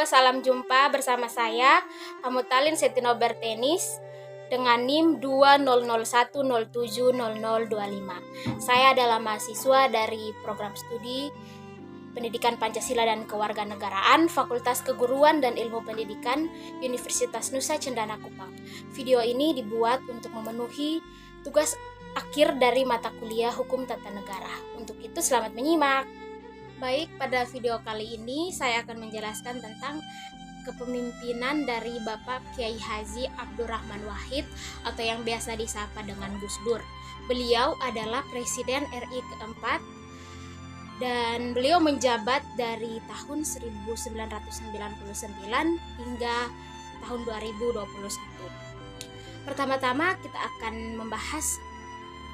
salam jumpa bersama saya Hamutalin Setinobertenis dengan NIM 2001070025. Saya adalah mahasiswa dari program studi Pendidikan Pancasila dan Kewarganegaraan Fakultas Keguruan dan Ilmu Pendidikan Universitas Nusa Cendana Kupang. Video ini dibuat untuk memenuhi tugas akhir dari mata kuliah Hukum Tata Negara. Untuk itu selamat menyimak. Baik, pada video kali ini saya akan menjelaskan tentang kepemimpinan dari Bapak Kiai Haji Abdurrahman Wahid atau yang biasa disapa dengan Gus Dur. Beliau adalah Presiden RI keempat dan beliau menjabat dari tahun 1999 hingga tahun 2021. Pertama-tama kita akan membahas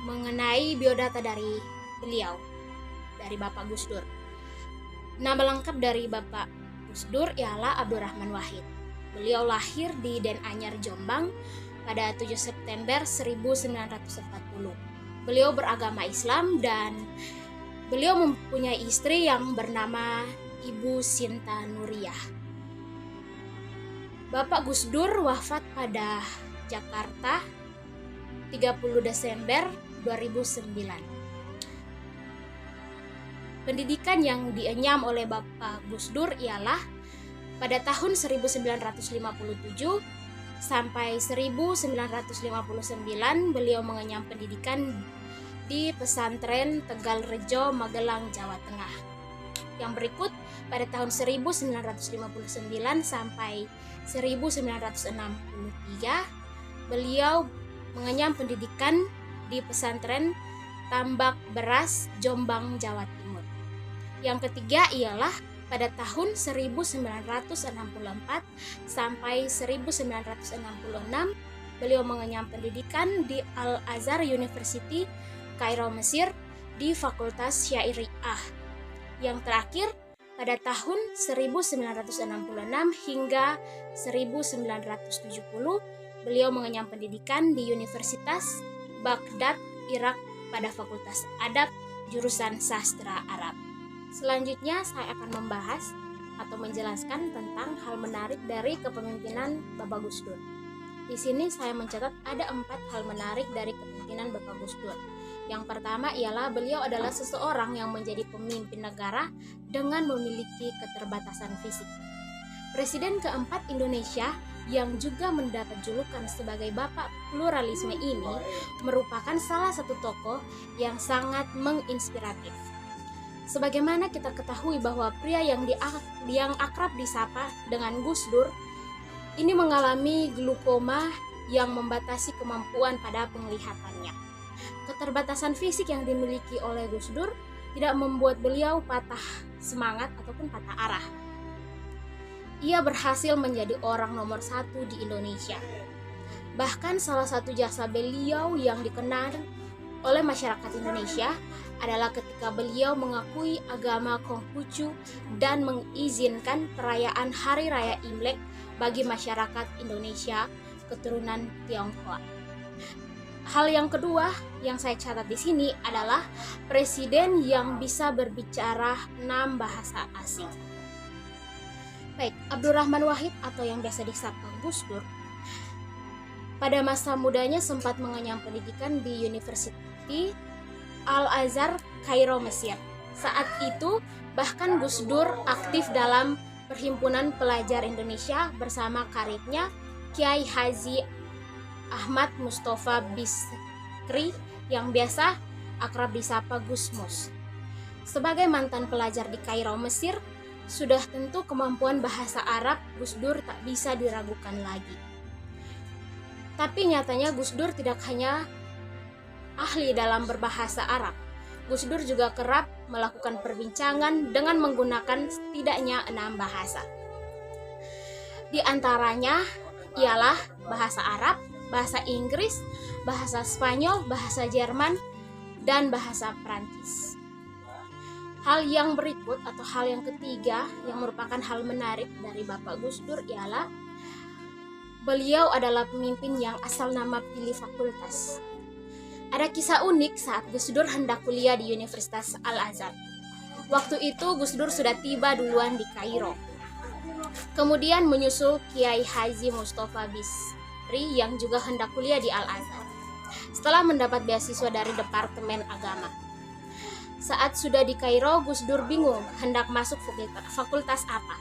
mengenai biodata dari beliau, dari Bapak Gus Dur. Nama lengkap dari Bapak Gus Dur ialah Abdurrahman Wahid. Beliau lahir di Den Anyar, Jombang pada 7 September 1940. Beliau beragama Islam dan beliau mempunyai istri yang bernama Ibu Sinta Nuriyah. Bapak Gus Dur wafat pada Jakarta 30 Desember 2009. Pendidikan yang dienyam oleh Bapak Gus Dur ialah pada tahun 1957 sampai 1959 beliau mengenyam pendidikan di pesantren Tegal Rejo, Magelang, Jawa Tengah. Yang berikut pada tahun 1959 sampai 1963 beliau mengenyam pendidikan di pesantren Tambak Beras, Jombang, Jawa Timur. Yang ketiga ialah pada tahun 1964 sampai 1966 beliau mengenyam pendidikan di Al-Azhar University, Kairo, Mesir di Fakultas Syariah. Yang terakhir pada tahun 1966 hingga 1970 beliau mengenyam pendidikan di Universitas Baghdad, Irak pada Fakultas Adab jurusan Sastra Arab. Selanjutnya saya akan membahas atau menjelaskan tentang hal menarik dari kepemimpinan Bapak Gus Dur. Di sini saya mencatat ada 4 hal menarik dari kepemimpinan Bapak Gus Dur. Yang pertama ialah beliau adalah seseorang yang menjadi pemimpin negara dengan memiliki keterbatasan fisik. Presiden keempat Indonesia yang juga mendapat julukan sebagai Bapak Pluralisme ini merupakan salah satu tokoh yang sangat menginspiratif. Sebagaimana kita ketahui bahwa pria yang akrab disapa dengan Gus Dur ini mengalami glaukoma yang membatasi kemampuan pada penglihatannya. Keterbatasan fisik yang dimiliki oleh Gus Dur tidak membuat beliau patah semangat ataupun patah arah. Ia berhasil menjadi orang nomor 1 di Indonesia. Bahkan salah satu jasa beliau yang dikenal oleh masyarakat Indonesia adalah ketika beliau mengakui agama Konghucu dan mengizinkan perayaan Hari Raya Imlek bagi masyarakat Indonesia keturunan Tionghoa. Hal yang kedua yang saya catat di sini adalah presiden yang bisa berbicara 6 bahasa asing. Baik, Abdurrahman Wahid atau yang biasa disapa Gus Dur pada masa mudanya sempat mengenyam pendidikan di University Al-Azhar, Kairo, Mesir. Saat itu bahkan Gus Dur aktif dalam Perhimpunan Pelajar Indonesia bersama karibnya Kiai Haji Ahmad Mustafa Bisri yang biasa akrab disapa Gus Mus. Sebagai mantan pelajar di Kairo, Mesir, sudah tentu kemampuan bahasa Arab Gus Dur tak bisa diragukan lagi. Tapi nyatanya Gus Dur tidak hanya ahli dalam berbahasa Arab. Gus Dur juga kerap melakukan perbincangan dengan menggunakan setidaknya 6 bahasa. Di antaranya ialah bahasa Arab, bahasa Inggris, bahasa Spanyol, bahasa Jerman, dan bahasa Prancis. Hal yang berikut atau hal yang ketiga yang merupakan hal menarik dari Bapak Gus Dur ialah beliau adalah pemimpin yang asal nama pilih fakultas. Ada kisah unik saat Gus Dur hendak kuliah di Universitas Al-Azhar. Waktu itu Gus Dur sudah tiba duluan di Kairo. Kemudian menyusul Kiai Haji Mustafa Bisri yang juga hendak kuliah di Al-Azhar setelah mendapat beasiswa dari Departemen Agama. Saat sudah di Kairo, Gus Dur bingung hendak masuk fakultas apa.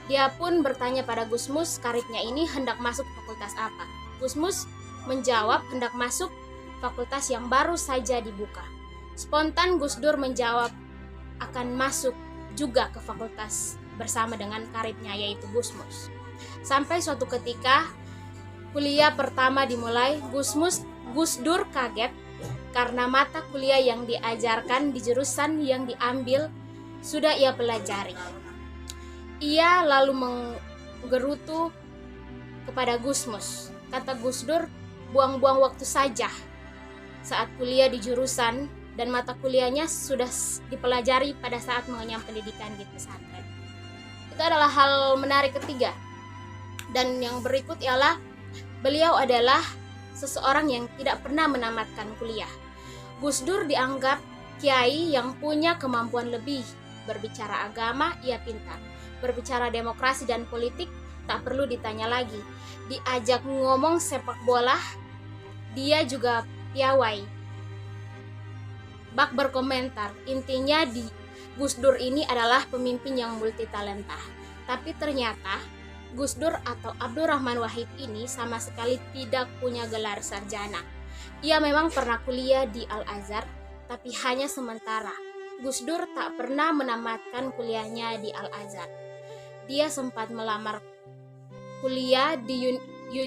Dia pun bertanya pada Gus Mus, karibnya ini hendak masuk fakultas apa. Gus Mus menjawab hendak masuk fakultas yang baru saja dibuka. Spontan Gus Dur menjawab akan masuk juga ke fakultas bersama dengan karibnya yaitu Gus Mus. Sampai suatu ketika kuliah pertama dimulai, Gus Dur kaget karena mata kuliah yang diajarkan di jurusan yang diambil sudah ia pelajari. Ia lalu menggerutu kepada Gus Mus. Kata Gus Dur, buang-buang waktu saja saat kuliah di jurusan dan mata kuliahnya sudah dipelajari pada saat mengenyam pendidikan di pesantren. Itu adalah hal menarik ketiga. Dan yang berikut ialah beliau adalah seseorang yang tidak pernah menamatkan kuliah. Gus Dur dianggap kiai yang punya kemampuan lebih. Berbicara agama, ia pintar. Berbicara demokrasi dan politik, tak perlu ditanya lagi. Diajak ngomong sepak bola, dia juga piawai. Bak berkomentar, intinya Gus Dur ini adalah pemimpin yang multitalenta. Tapi ternyata Gus Dur atau Abdurrahman Wahid ini sama sekali tidak punya gelar sarjana. Ia memang pernah kuliah di Al-Azhar, tapi hanya sementara. Gus Dur tak pernah menamatkan kuliahnya di Al-Azhar. Dia sempat melamar kuliah di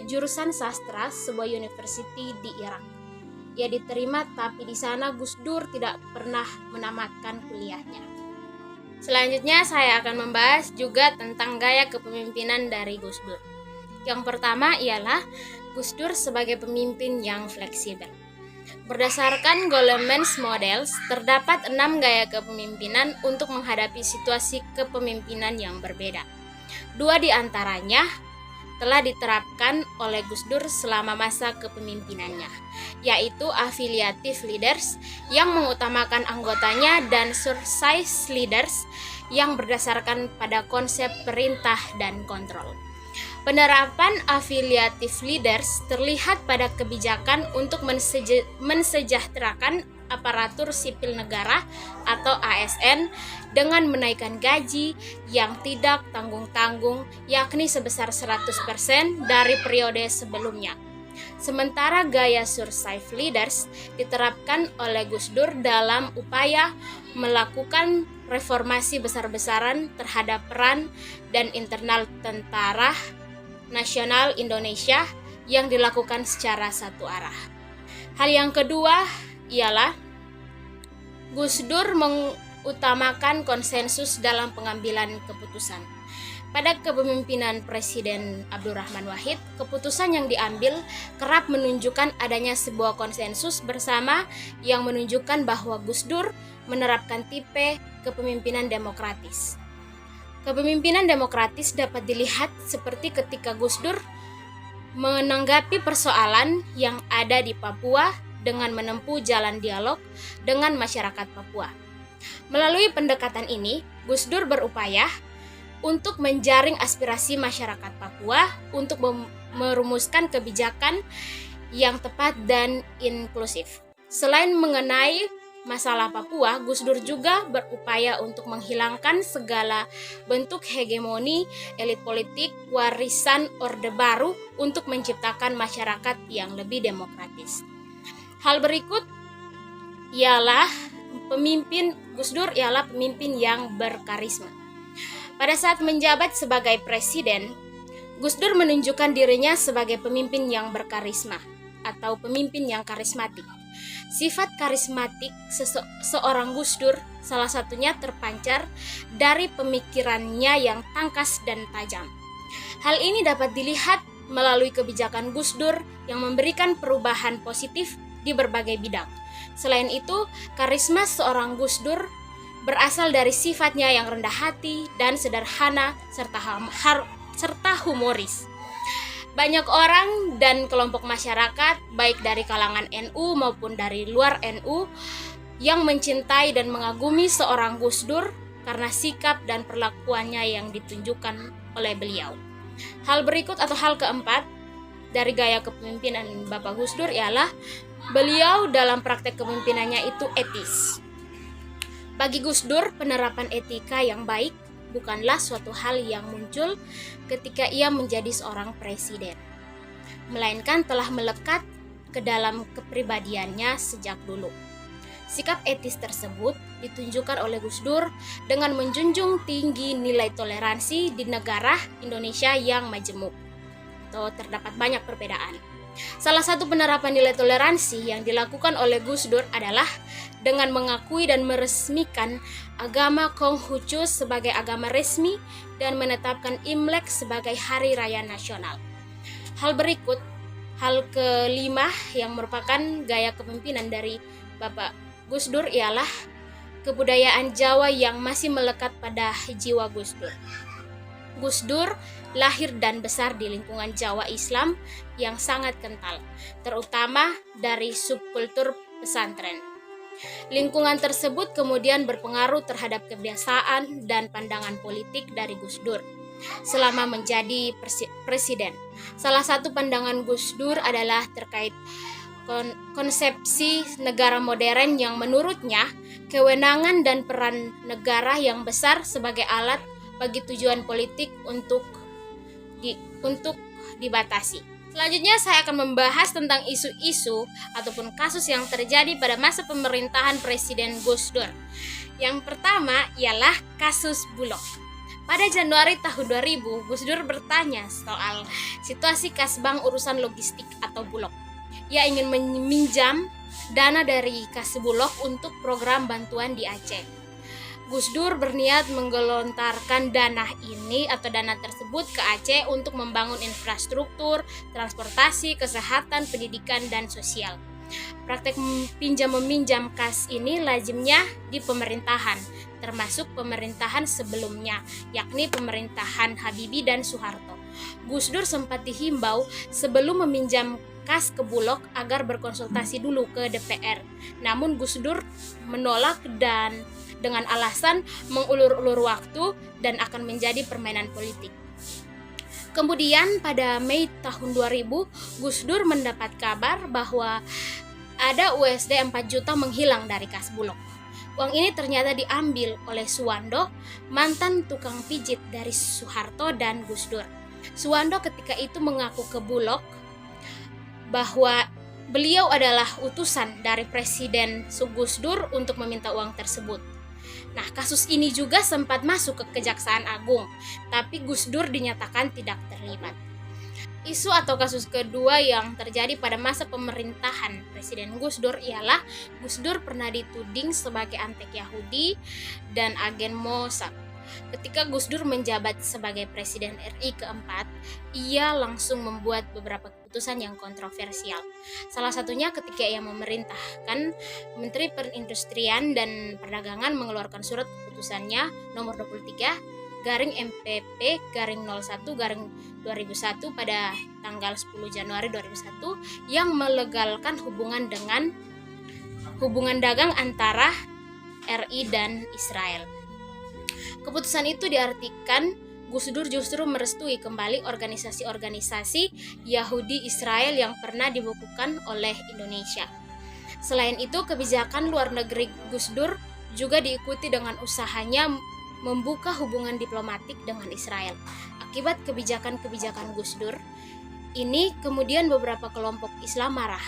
jurusan sastra sebuah university di Irak. Ia diterima, tapi di sana Gus Dur tidak pernah menamatkan kuliahnya. Selanjutnya saya akan membahas juga tentang gaya kepemimpinan dari Gus Dur. Yang pertama ialah Gus Dur sebagai pemimpin yang fleksibel. Berdasarkan Goleman's Models, terdapat 6 gaya kepemimpinan untuk menghadapi situasi kepemimpinan yang berbeda. 2 di antaranya telah diterapkan oleh Gus Dur selama masa kepemimpinannya, yaitu affiliative leaders yang mengutamakan anggotanya dan service leaders yang berdasarkan pada konsep perintah dan kontrol. Penerapan affiliative leaders terlihat pada kebijakan untuk mensejahterakan aparatur sipil negara atau ASN dengan menaikkan gaji yang tidak tanggung-tanggung, yakni sebesar 100% dari periode sebelumnya. Sementara gaya survive leaders diterapkan oleh Gus Dur dalam upaya melakukan reformasi besar-besaran terhadap peran dan internal Tentara Nasional Indonesia yang dilakukan secara satu arah. Hal yang kedua ialah Gus Dur mengutamakan konsensus dalam pengambilan keputusan. Pada kepemimpinan Presiden Abdurrahman Wahid, keputusan yang diambil kerap menunjukkan adanya sebuah konsensus bersama yang menunjukkan bahwa Gus Dur menerapkan tipe kepemimpinan demokratis. Kepemimpinan demokratis dapat dilihat seperti ketika Gus Dur menanggapi persoalan yang ada di Papua dengan menempuh jalan dialog dengan masyarakat Papua. Melalui pendekatan ini, Gus Dur berupaya untuk menjaring aspirasi masyarakat Papua untuk merumuskan kebijakan yang tepat dan inklusif. Selain mengenai masalah Papua, Gus Dur juga berupaya untuk menghilangkan segala bentuk hegemoni elit politik warisan Orde Baru untuk menciptakan masyarakat yang lebih demokratis. Hal berikut ialah Gus Dur ialah pemimpin yang berkarisma. Pada saat menjabat sebagai presiden, Gus Dur menunjukkan dirinya sebagai pemimpin yang berkarisma atau pemimpin yang karismatik. Sifat karismatik seorang Gus Dur salah satunya terpancar dari pemikirannya yang tangkas dan tajam. Hal ini dapat dilihat melalui kebijakan Gus Dur yang memberikan perubahan positif di berbagai bidang. Selain itu, karisma seorang Gus Dur berasal dari sifatnya yang rendah hati dan sederhana serta humoris. Banyak orang dan kelompok masyarakat, baik dari kalangan NU maupun dari luar NU, yang mencintai dan mengagumi seorang Gus Dur karena sikap dan perlakuannya yang ditunjukkan oleh beliau. Hal berikut atau hal keempat dari gaya kepemimpinan Bapak Gus Dur ialah beliau dalam praktek kepemimpinannya itu etis. Bagi Gus Dur, penerapan etika yang baik bukanlah suatu hal yang muncul ketika ia menjadi seorang presiden, melainkan telah melekat ke dalam kepribadiannya sejak dulu. Sikap etis tersebut ditunjukkan oleh Gus Dur dengan menjunjung tinggi nilai toleransi di negara Indonesia yang majemuk, atau terdapat banyak perbedaan. Salah satu penerapan nilai toleransi yang dilakukan oleh Gus Dur adalah dengan mengakui dan meresmikan agama Konghucu sebagai agama resmi dan menetapkan Imlek sebagai hari raya nasional. Hal kelima yang merupakan gaya kepemimpinan dari Bapak Gus Dur ialah kebudayaan Jawa yang masih melekat pada jiwa Gus Dur. Gus Dur lahir dan besar di lingkungan Jawa Islam yang sangat kental, terutama dari subkultur pesantren. Lingkungan tersebut kemudian berpengaruh terhadap kebiasaan dan pandangan politik dari Gus Dur selama menjadi presiden. Salah satu pandangan Gus Dur adalah terkait konsepsi negara modern yang menurutnya kewenangan dan peran negara yang besar sebagai alat bagi tujuan politik untuk dibatasi. Selanjutnya saya akan membahas tentang isu-isu ataupun kasus yang terjadi pada masa pemerintahan Presiden Gus Dur. Yang pertama ialah kasus Bulog. Pada Januari tahun 2000, Gus Dur bertanya soal situasi kas bank urusan logistik atau Bulog. Ia ingin meminjam dana dari kas Bulog untuk program bantuan di Aceh. Gus Dur berniat menggelontarkan dana tersebut ke Aceh untuk membangun infrastruktur, transportasi, kesehatan, pendidikan, dan sosial. Praktek pinjam-meminjam kas ini lazimnya di pemerintahan, termasuk pemerintahan sebelumnya, yakni pemerintahan Habibie dan Soeharto. Gus Dur sempat dihimbau sebelum meminjam kas ke Bulog agar berkonsultasi dulu ke DPR. Namun Gus Dur menolak dan dengan alasan mengulur-ulur waktu dan akan menjadi permainan politik. Kemudian pada Mei tahun 2000, Gus Dur mendapat kabar bahwa ada USD 4 juta menghilang dari kas Bulog. Uang ini ternyata diambil oleh Suwando, mantan tukang pijit dari Soeharto dan Gus Dur. Suwando ketika itu mengaku ke Bulog bahwa beliau adalah utusan dari Presiden Gus Dur untuk meminta uang tersebut. Nah, kasus ini juga sempat masuk ke Kejaksaan Agung, tapi Gus Dur dinyatakan tidak terlibat. Isu atau kasus kedua yang terjadi pada masa pemerintahan Presiden Gus Dur ialah Gus Dur pernah dituding sebagai antek Yahudi dan agen Mossad. Ketika Gus Dur menjabat sebagai Presiden RI keempat, ia langsung membuat beberapa keputusan yang kontroversial. Salah satunya ketika ia memerintahkan Menteri Perindustrian dan Perdagangan mengeluarkan surat keputusannya nomor 23 MPP 01/2001 pada tanggal 10 Januari 2001 yang melegalkan hubungan dagang antara RI dan Israel. Keputusan itu diartikan Gus Dur justru merestui kembali organisasi-organisasi Yahudi Israel yang pernah dibukukan oleh Indonesia. Selain itu, kebijakan luar negeri Gus Dur juga diikuti dengan usahanya membuka hubungan diplomatik dengan Israel. Akibat kebijakan-kebijakan Gus Dur ini, kemudian beberapa kelompok Islam marah.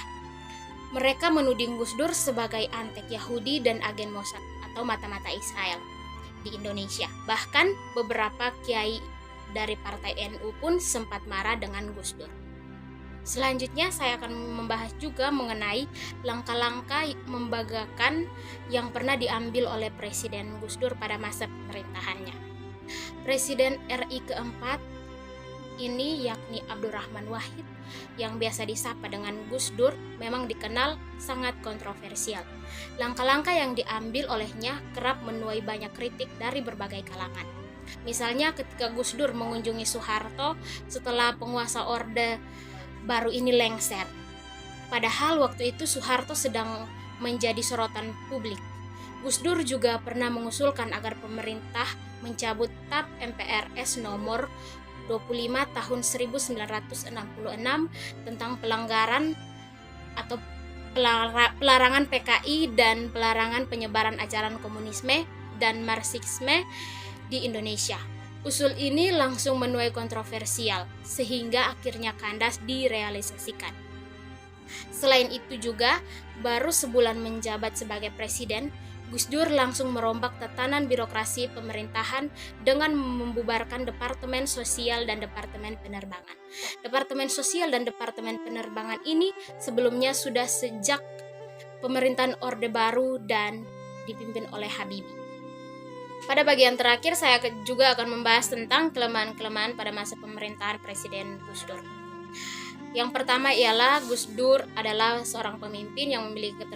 Mereka menuding Gus Dur sebagai antek Yahudi dan agen Mossad atau mata-mata Israel di Indonesia. Bahkan beberapa kiai dari partai NU pun sempat marah dengan Gus Dur. Selanjutnya saya akan membahas juga mengenai langkah-langkah membanggakan yang pernah diambil oleh Presiden Gus Dur pada masa pemerintahannya. Presiden RI keempat ini yakni Abdurrahman Wahid yang biasa disapa dengan Gus Dur memang dikenal sangat kontroversial. Langkah-langkah yang diambil olehnya kerap menuai banyak kritik dari berbagai kalangan. Misalnya ketika Gus Dur mengunjungi Soeharto setelah penguasa Orde Baru ini lengser. Padahal waktu itu Soeharto sedang menjadi sorotan publik. Gus Dur juga pernah mengusulkan agar pemerintah mencabut TAP MPRS nomor 25 tahun 1966 tentang pelanggaran atau pelarangan PKI dan pelarangan penyebaran ajaran komunisme dan marxisme di Indonesia. Usul ini langsung menuai kontroversial sehingga akhirnya kandas direalisasikan. Selain itu juga, baru sebulan menjabat sebagai presiden, Gus Dur langsung merombak tatanan birokrasi pemerintahan dengan membubarkan Departemen Sosial dan Departemen Penerbangan. Departemen Sosial dan Departemen Penerbangan ini sebelumnya sudah sejak pemerintahan Orde Baru dan dipimpin oleh Habibie. Pada bagian terakhir, saya juga akan membahas tentang kelemahan-kelemahan pada masa pemerintahan Presiden Gus Dur. Yang pertama ialah Gus Dur adalah seorang pemimpin yang memiliki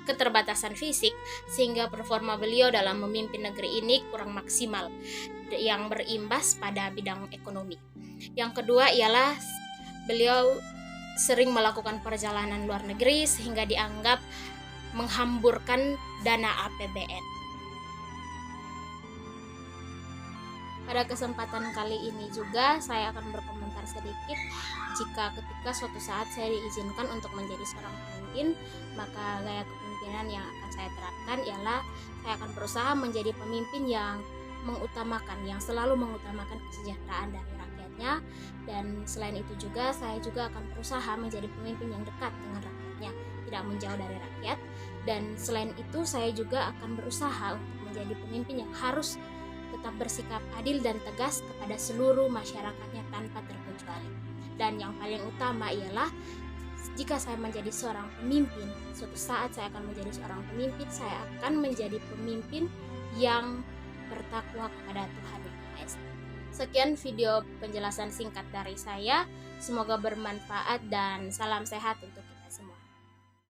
keterbatasan fisik, sehingga performa beliau dalam memimpin negeri ini kurang maksimal, yang berimbas pada bidang ekonomi. Yang kedua ialah beliau sering melakukan perjalanan luar negeri sehingga dianggap menghamburkan dana APBN. Pada kesempatan kali ini juga saya akan berkomentar sedikit jika ketika suatu saat saya diizinkan untuk menjadi seorang pemimpin, maka gaya kepemimpinan yang akan saya terapkan ialah saya akan berusaha menjadi pemimpin yang selalu mengutamakan kesejahteraan dari rakyatnya, dan selain itu juga saya juga akan berusaha menjadi pemimpin yang dekat dengan rakyatnya, tidak menjauh dari rakyat. Dan selain itu saya juga akan berusaha untuk menjadi pemimpin yang harus tetap bersikap adil dan tegas kepada seluruh masyarakatnya tanpa terkecuali. Dan yang paling utama ialah jika saya menjadi seorang pemimpin, suatu saat saya akan menjadi seorang pemimpin, saya akan menjadi pemimpin yang bertakwa kepada Tuhan Yang Maha Esa. Sekian video penjelasan singkat dari saya, semoga bermanfaat dan salam sehat untuk kita.